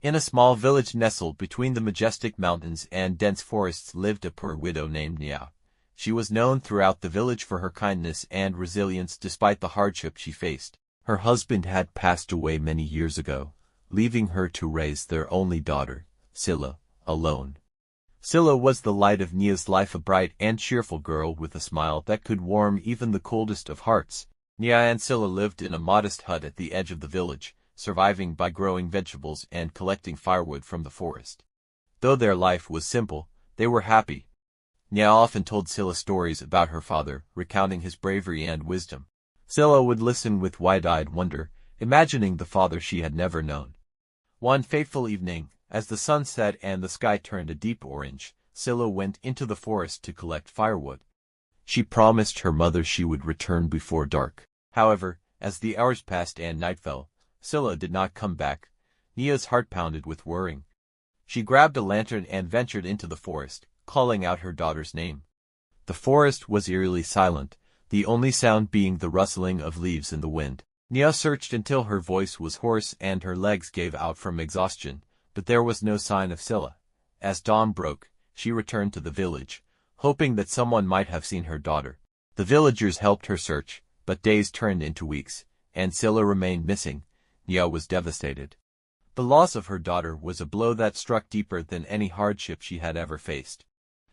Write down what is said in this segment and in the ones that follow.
In a small village nestled between the majestic mountains and dense forests lived a poor widow named Nia. She was known throughout the village for her kindness and resilience despite the hardship she faced. Her husband had passed away many years ago, leaving her to raise their only daughter, Scylla, alone. Scylla was the light of Nia's life, a bright and cheerful girl with a smile that could warm even the coldest of hearts. Nia and Scylla lived in a modest hut at the edge of the village, surviving by growing vegetables and collecting firewood from the forest. Though their life was simple, they were happy. Nia often told Scylla stories about her father, recounting his bravery and wisdom. Scylla would listen with wide-eyed wonder, imagining the father she had never known. One fateful evening, as the sun set and the sky turned a deep orange, Scylla went into the forest to collect firewood. She promised her mother she would return before dark. However, as the hours passed and night fell, Scylla did not come back. Nia's heart pounded with worrying. She grabbed a lantern and ventured into the forest, calling out her daughter's name. The forest was eerily silent, the only sound being the rustling of leaves in the wind. Nia searched until her voice was hoarse and her legs gave out from exhaustion, but there was no sign of Scylla. As dawn broke, she returned to the village, hoping that someone might have seen her daughter. The villagers helped her search, but days turned into weeks, and Scylla remained missing. Nia was devastated. The loss of her daughter was a blow that struck deeper than any hardship she had ever faced.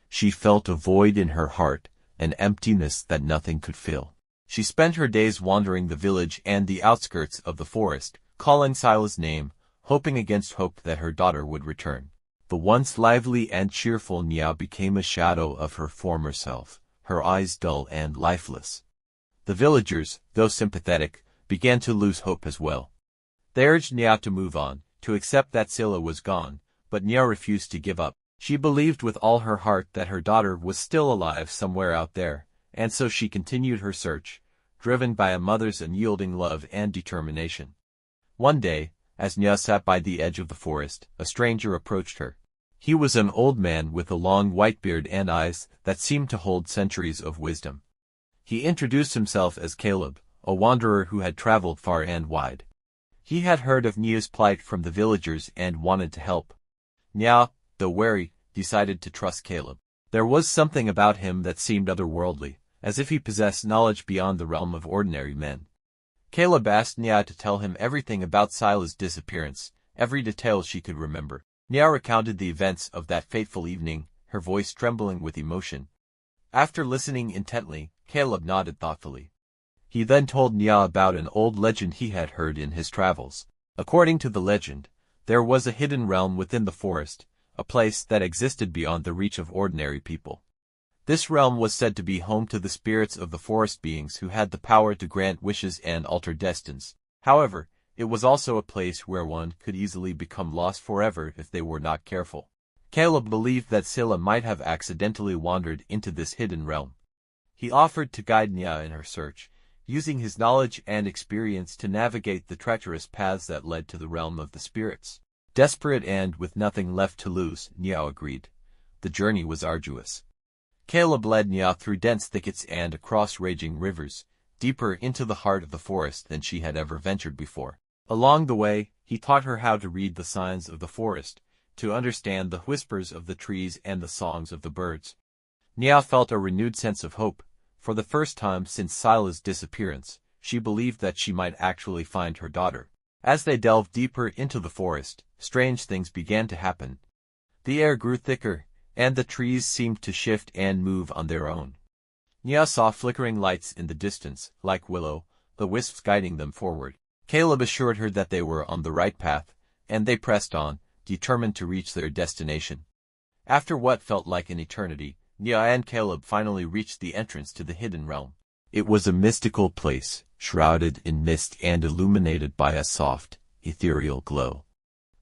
She felt a void in her heart, an emptiness that nothing could fill. She spent her days wandering the village and the outskirts of the forest, calling Scylla's name, hoping against hope that her daughter would return. The once lively and cheerful Nia became a shadow of her former self, her eyes dull and lifeless. The villagers, though sympathetic, began to lose hope as well. They urged Nia to move on, to accept that Scylla was gone, but Nia refused to give up. She believed with all her heart that her daughter was still alive somewhere out there, and so she continued her search, driven by a mother's unyielding love and determination. One day, as Nia sat by the edge of the forest, a stranger approached her. He was an old man with a long white beard and eyes that seemed to hold centuries of wisdom. He introduced himself as Caleb, a wanderer who had traveled far and wide. He had heard of Nia's plight from the villagers and wanted to help. Nia, though wary, decided to trust Caleb. There was something about him that seemed otherworldly, as if he possessed knowledge beyond the realm of ordinary men. Caleb asked Nia to tell him everything about Scylla's disappearance, every detail she could remember. Nia recounted the events of that fateful evening, her voice trembling with emotion. After listening intently, Caleb nodded thoughtfully. He then told Nia about an old legend he had heard in his travels. According to the legend, there was a hidden realm within the forest, a place that existed beyond the reach of ordinary people. This realm was said to be home to the spirits of the forest beings who had the power to grant wishes and alter destinies. However, it was also a place where one could easily become lost forever if they were not careful. Caleb believed that Scylla might have accidentally wandered into this hidden realm. He offered to guide Nia in her search, using his knowledge and experience to navigate the treacherous paths that led to the realm of the spirits. Desperate and with nothing left to lose, Nia agreed. The journey was arduous. Caleb led Nia through dense thickets and across raging rivers, deeper into the heart of the forest than she had ever ventured before. Along the way, he taught her how to read the signs of the forest, to understand the whispers of the trees and the songs of the birds. Nia felt a renewed sense of hope. For the first time since Scylla's disappearance, she believed that she might actually find her daughter. As they delved deeper into the forest, strange things began to happen. The air grew thicker, and the trees seemed to shift and move on their own. Nia saw flickering lights in the distance, like willow, the wisps guiding them forward. Caleb assured her that they were on the right path, and they pressed on, determined to reach their destination. After what felt like an eternity, Nia and Caleb finally reached the entrance to the hidden realm. It was a mystical place, shrouded in mist and illuminated by a soft, ethereal glow.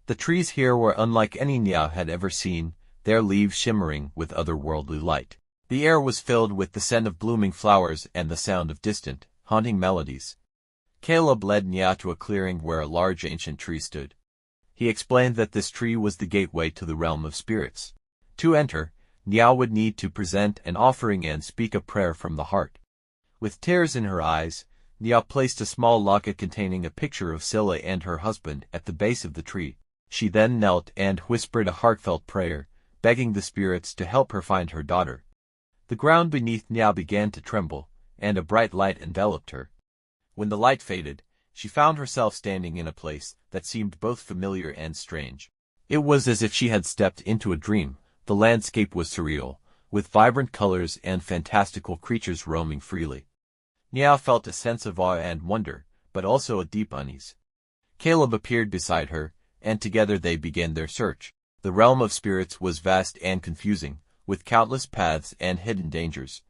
The trees here were unlike any Nia had ever seen, their leaves shimmering with otherworldly light. The air was filled with the scent of blooming flowers and the sound of distant, haunting melodies. Caleb led Nia to a clearing where a large ancient tree stood. He explained that this tree was the gateway to the realm of spirits. To enter, Nia would need to present an offering and speak a prayer from the heart. With tears in her eyes, Nia placed a small locket containing a picture of Scylla and her husband at the base of the tree. She then knelt and whispered a heartfelt prayer, begging the spirits to help her find her daughter. The ground beneath Nya began to tremble, and a bright light enveloped her. When the light faded, she found herself standing in a place that seemed both familiar and strange. It was as if she had stepped into a dream. The landscape was surreal, with vibrant colors and fantastical creatures roaming freely. Nya felt a sense of awe and wonder, but also a deep unease. Caleb appeared beside her, and together they began their search. The realm of spirits was vast and confusing, with countless paths and hidden dangers.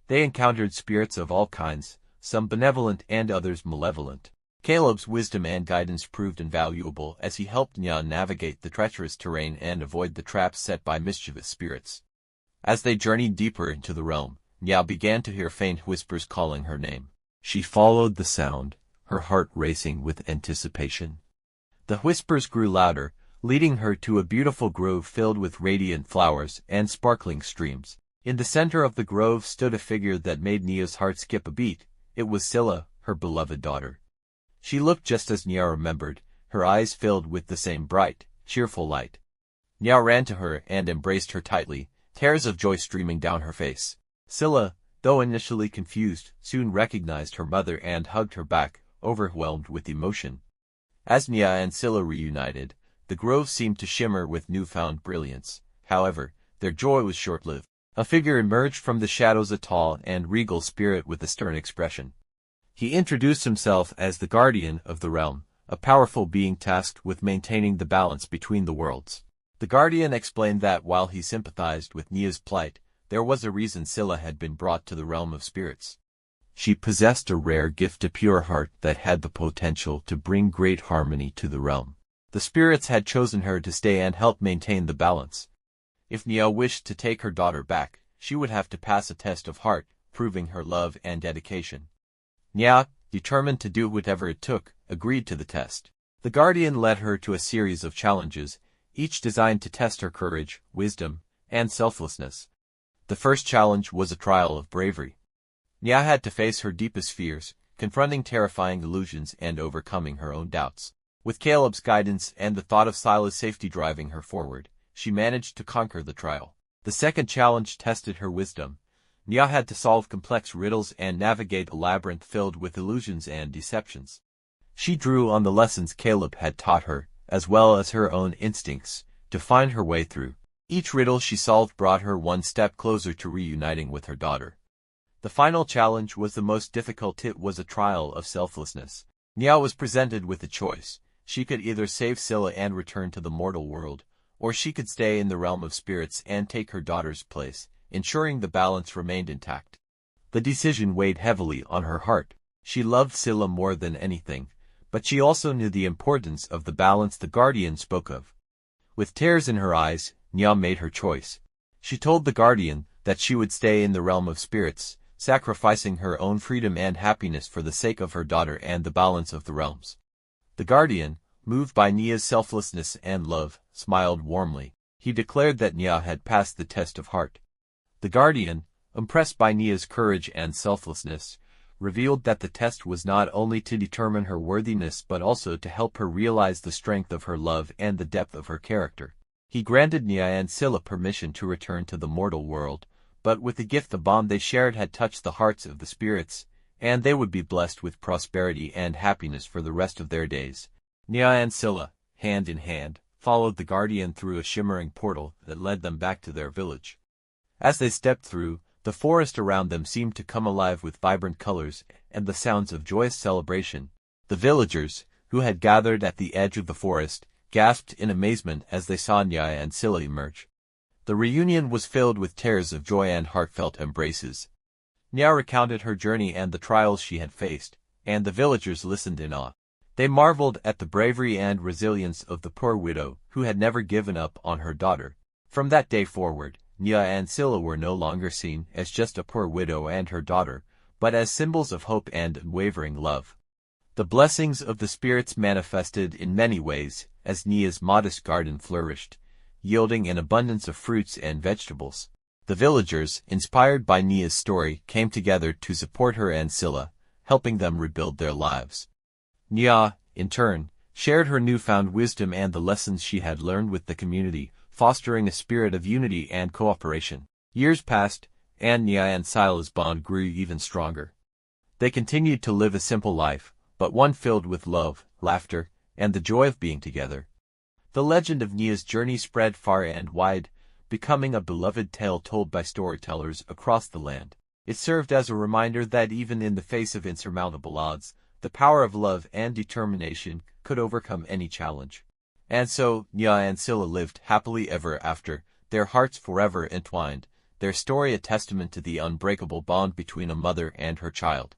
They encountered spirits of all kinds, some benevolent and others malevolent. Caleb's wisdom and guidance proved invaluable as he helped Nya navigate the treacherous terrain and avoid the traps set by mischievous spirits. As they journeyed deeper into the realm, Nya began to hear faint whispers calling her name. She followed the sound, her heart racing with anticipation. The whispers grew louder, leading her to a beautiful grove filled with radiant flowers and sparkling streams. In the center of the grove stood a figure that made Nya's heart skip a beat. It was Scylla, her beloved daughter. She looked just as Nya remembered, her eyes filled with the same bright, cheerful light. Nya ran to her and embraced her tightly, tears of joy streaming down her face. Scylla, though initially confused, soon recognized her mother and hugged her back, overwhelmed with emotion. As Nya and Scylla reunited, the grove seemed to shimmer with newfound brilliance. However, their joy was short-lived. A figure emerged from the shadows, a tall and regal spirit with a stern expression. He introduced himself as the guardian of the realm, a powerful being tasked with maintaining the balance between the worlds. The guardian explained that while he sympathized with Nya's plight, there was a reason Scylla had been brought to the realm of spirits. She possessed a rare gift, a pure heart that had the potential to bring great harmony to the realm. The spirits had chosen her to stay and help maintain the balance. If Nya wished to take her daughter back, she would have to pass a test of heart, proving her love and dedication. Nya, determined to do whatever it took, agreed to the test. The guardian led her to a series of challenges, each designed to test her courage, wisdom, and selflessness. The first challenge was a trial of bravery. Nya had to face her deepest fears, confronting terrifying illusions and overcoming her own doubts. With Caleb's guidance and the thought of Scylla's safety driving her forward, she managed to conquer the trial. The second challenge tested her wisdom. Nya had to solve complex riddles and navigate a labyrinth filled with illusions and deceptions. She drew on the lessons Caleb had taught her, as well as her own instincts, to find her way through. Each riddle she solved brought her one step closer to reuniting with her daughter. The final challenge was the most difficult. It was a trial of selflessness. Nya was presented with a choice. She could either save Scylla and return to the mortal world, or she could stay in the realm of spirits and take her daughter's place, ensuring the balance remained intact. The decision weighed heavily on her heart. She loved Scylla more than anything, but she also knew the importance of the balance the guardian spoke of. With tears in her eyes, Nya made her choice. She told the guardian that she would stay in the realm of spirits, sacrificing her own freedom and happiness for the sake of her daughter and the balance of the realms. The guardian, moved by Nya's selflessness and love, smiled warmly. He declared that Nya had passed the test of heart. The guardian, impressed by Nya's courage and selflessness, revealed that the test was not only to determine her worthiness but also to help her realize the strength of her love and the depth of her character. He granted Nya and Scylla permission to return to the mortal world, but with the gift the bond they shared had touched the hearts of the spirits, and they would be blessed with prosperity and happiness for the rest of their days. Nya and Scylla, hand in hand, followed the guardian through a shimmering portal that led them back to their village. As they stepped through, the forest around them seemed to come alive with vibrant colors and the sounds of joyous celebration. The villagers, who had gathered at the edge of the forest, gasped in amazement as they saw Nya and Scylla emerge. The reunion was filled with tears of joy and heartfelt embraces. Nya recounted her journey and the trials she had faced, and the villagers listened in awe. They marveled at the bravery and resilience of the poor widow who had never given up on her daughter. From that day forward, Nya and Scylla were no longer seen as just a poor widow and her daughter, but as symbols of hope and unwavering love. The blessings of the spirits manifested in many ways as Nya's modest garden flourished, yielding an abundance of fruits and vegetables. The villagers, inspired by Nya's story, came together to support her and Scylla, helping them rebuild their lives. Nya, in turn, shared her newfound wisdom and the lessons she had learned with the community, fostering a spirit of unity and cooperation. Years passed, and Nia and Sila's bond grew even stronger. They continued to live a simple life, but one filled with love, laughter, and the joy of being together. The legend of Nia's journey spread far and wide, becoming a beloved tale told by storytellers across the land. It served as a reminder that even in the face of insurmountable odds, the power of love and determination could overcome any challenge. And so, Nia and Sila lived happily ever after, their hearts forever entwined, their story a testament to the unbreakable bond between a mother and her child.